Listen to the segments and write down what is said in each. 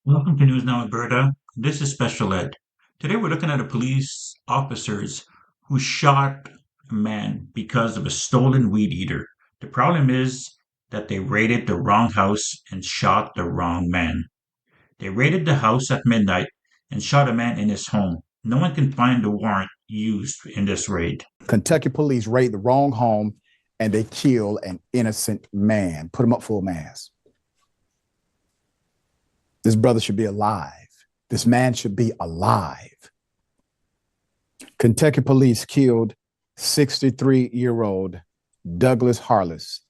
Welcome to News Now Alberta. This is Special Ed. Today we're looking at a police officers who shot a man because of a stolen weed eater. The problem is that they raided the wrong house and shot the wrong man. They raided the house at midnight and shot a man in his home. No one can find the warrant used in this raid. Kentucky police raid the wrong home and they kill an innocent man. Put him up full mass. This brother should be alive. This man should be alive. Kentucky police killed 63-year-old Douglas Harless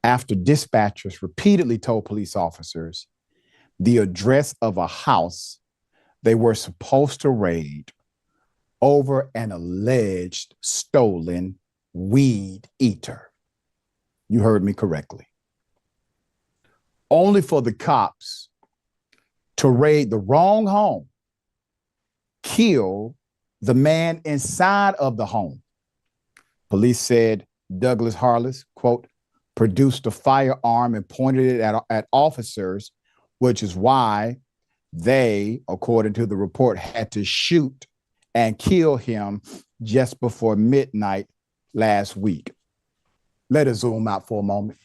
after dispatchers repeatedly told police officers the address of a house they were supposed to raid over an alleged stolen weed eater. You heard me correctly. Only for the cops to raid the wrong home, kill the man inside of the home. Police said Douglas Harless, quote, produced a firearm and pointed it at officers, which is why they, according to the report, had to shoot and kill him just before midnight last week. Let us zoom out for a moment.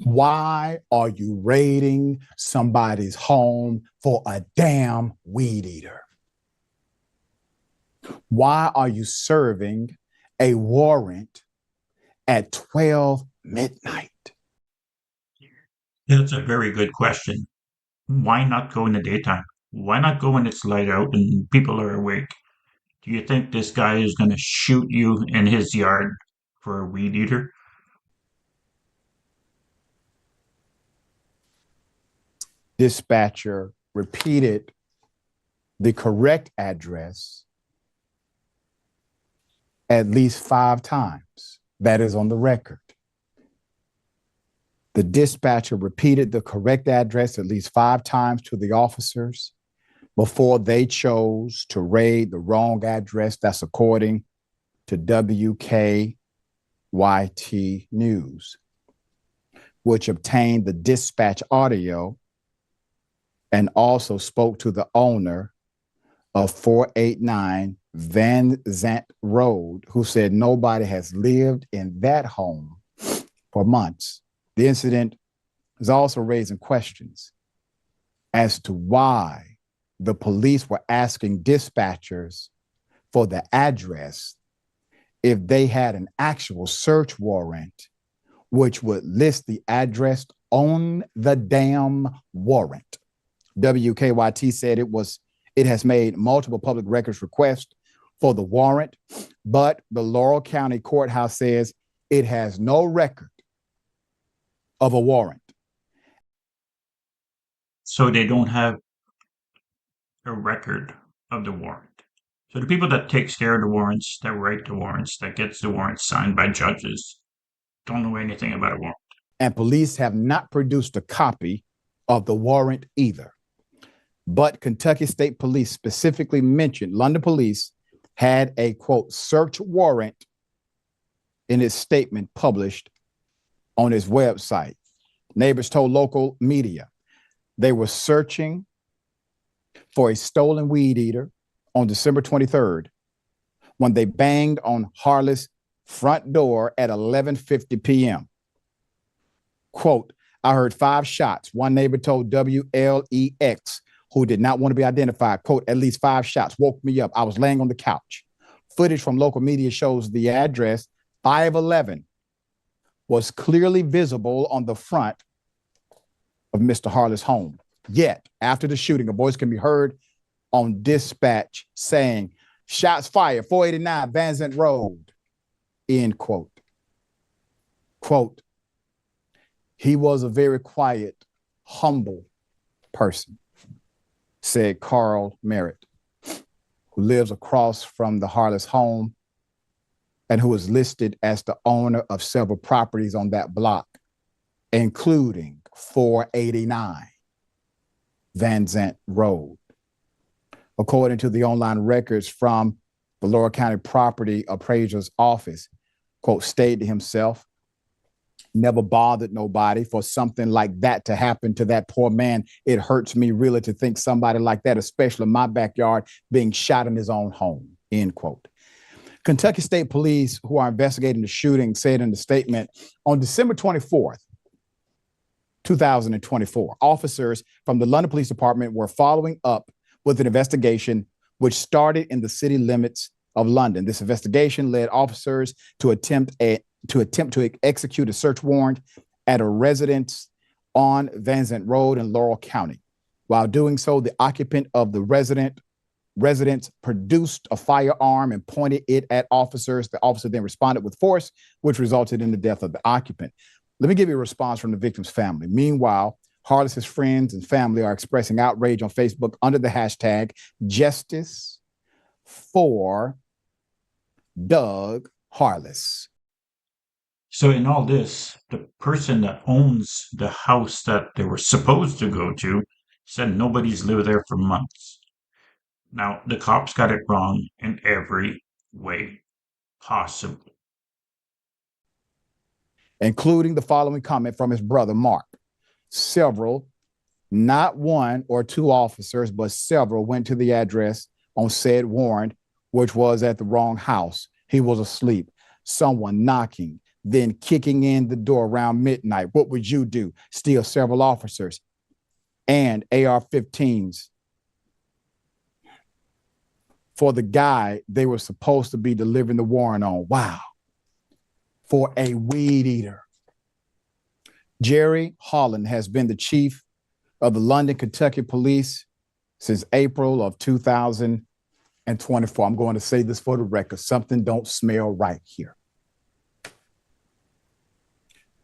Why are you raiding somebody's home for a damn weed eater? Why are you serving a warrant at 12 midnight? That's a very good question. Why not go in the daytime? Why not go when it's light out and people are awake? Do you think this guy is going to shoot you in his yard for a weed eater? Dispatcher repeated the correct address at least 5 times. That is on the record. The dispatcher repeated the correct address at least 5 times to the officers before they chose to raid the wrong address. That's according to WKYT News, which obtained the dispatch audio and also spoke to the owner of 489 Van Zant Road, who said nobody has lived in that home for months. The incident is also raising questions as to why the police were asking dispatchers for the address if they had an actual search warrant, which would list the address on the damn warrant. WKYT said it has made multiple public records requests for the warrant, but the Laurel County Courthouse says it has no record of a warrant. So they don't have a record of the warrant. So the people that takes care of the warrants, that write the warrants, that gets the warrants signed by judges, don't know anything about a warrant. And police have not produced a copy of the warrant either. But Kentucky State Police specifically mentioned London Police had a, quote, search warrant in its statement published on its website. Neighbors told local media they were searching for a stolen weed eater on December 23rd when they banged on Harless' front door at 11:50 p.m. Quote, I heard 5 shots. One neighbor told WLEX, who did not want to be identified, quote, at least 5 shots woke me up. I was laying on the couch. Footage from local media shows the address 511 was clearly visible on the front of Mr. Harless' home. Yet, after the shooting, a voice can be heard on dispatch saying, shots fired, 489 Van Zant Road, end quote. Quote, he was a very quiet, humble person, said Carl Merritt, who lives across from the Harless home and who is listed as the owner of several properties on that block, including 489 Van Zant Road. According to the online records from the Laurel County Property Appraiser's Office, quote, stayed to himself. Never bothered nobody. For something like that to happen to that poor man, it hurts me really to think somebody like that, especially in my backyard, being shot in his own home, end quote. Kentucky State Police, who are investigating the shooting, said in the statement, on December 24th, 2024, officers from the London Police Department were following up with an investigation which started in the city limits of London. This investigation led officers to attempt to execute a search warrant at a residence on Van Zant Road in Laurel County. While doing so, the occupant of the residence produced a firearm and pointed it at officers. The officer then responded with force, which resulted in the death of the occupant. Let me give you a response from the victim's family. Meanwhile, Harless's friends and family are expressing outrage on Facebook under the hashtag Justice for Doug Harless. So in all this, the person that owns the house that they were supposed to go to said nobody's lived there for months. Now, the cops got it wrong in every way possible. Including the following comment from his brother, Mark. Several, not one or two officers, but several went to the address on said warrant, which was at the wrong house. He was asleep. Someone knocking, then kicking in the door around midnight. What would you do? Steal several officers and AR-15s for the guy they were supposed to be delivering the warrant on. Wow. For a weed eater. Jerry Holland has been the chief of the London, Kentucky Police since April of 2024. I'm going to say this for the record. Something don't smell right here.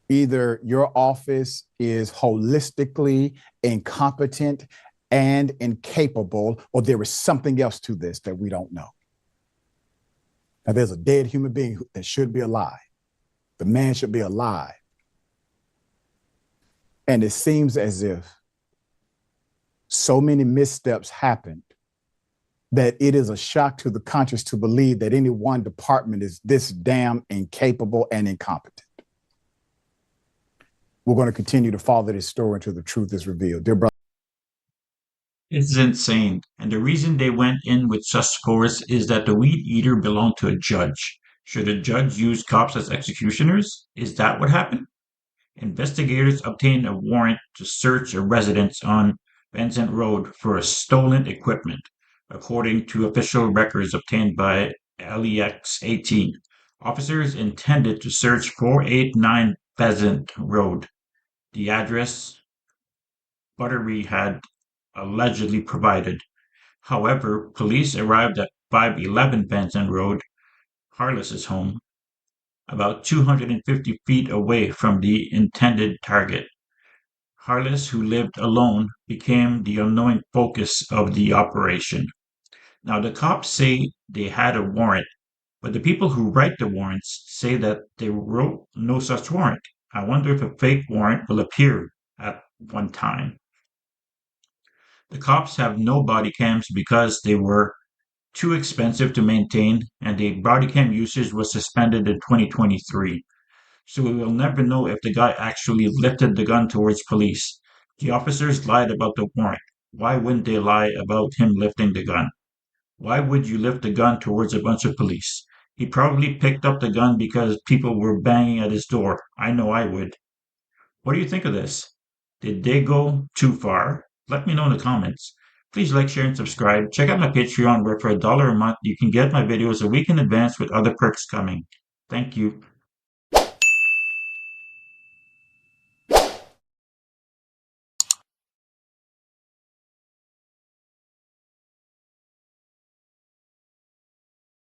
Either your office is holistically incompetent and incapable, or there is something else to this that we don't know. Now, there's a dead human being that should be alive. The man should be alive. And it seems as if so many missteps happened that it is a shock to the conscience to believe that any one department is this damn incapable and incompetent. We're going to continue to follow this story until the truth is revealed. Dear brother. It's insane. And the reason they went in with such force is that the weed eater belonged to a judge. Should a judge use cops as executioners? Is that what happened? Investigators obtained a warrant to search a residence on Van Zant Road for stolen equipment, according to official records obtained by LEX 18. Officers intended to search 489 Pheasant Road, the address Buttery had allegedly provided. However, police arrived at 511 Van Zant Road, Harless's home, about 250 feet away from the intended target. Harless, who lived alone, became the unknowing focus of the operation. Now, the cops say they had a warrant, but the people who write the warrants say that they wrote no such warrant. I wonder if a fake warrant will appear at one time. The cops have no body cams because they were too expensive to maintain, and the body cam usage was suspended in 2023. So we will never know if the guy actually lifted the gun towards police. The officers lied about the warrant. Why wouldn't they lie about him lifting the gun? Why would you lift the gun towards a bunch of police? He probably picked up the gun because people were banging at his door. I know I would. What do you think of this? Did they go too far? Let me know in the comments. Please like, share, and subscribe. Check out my Patreon where for $1 a month you can get my videos a week in advance with other perks coming. Thank you.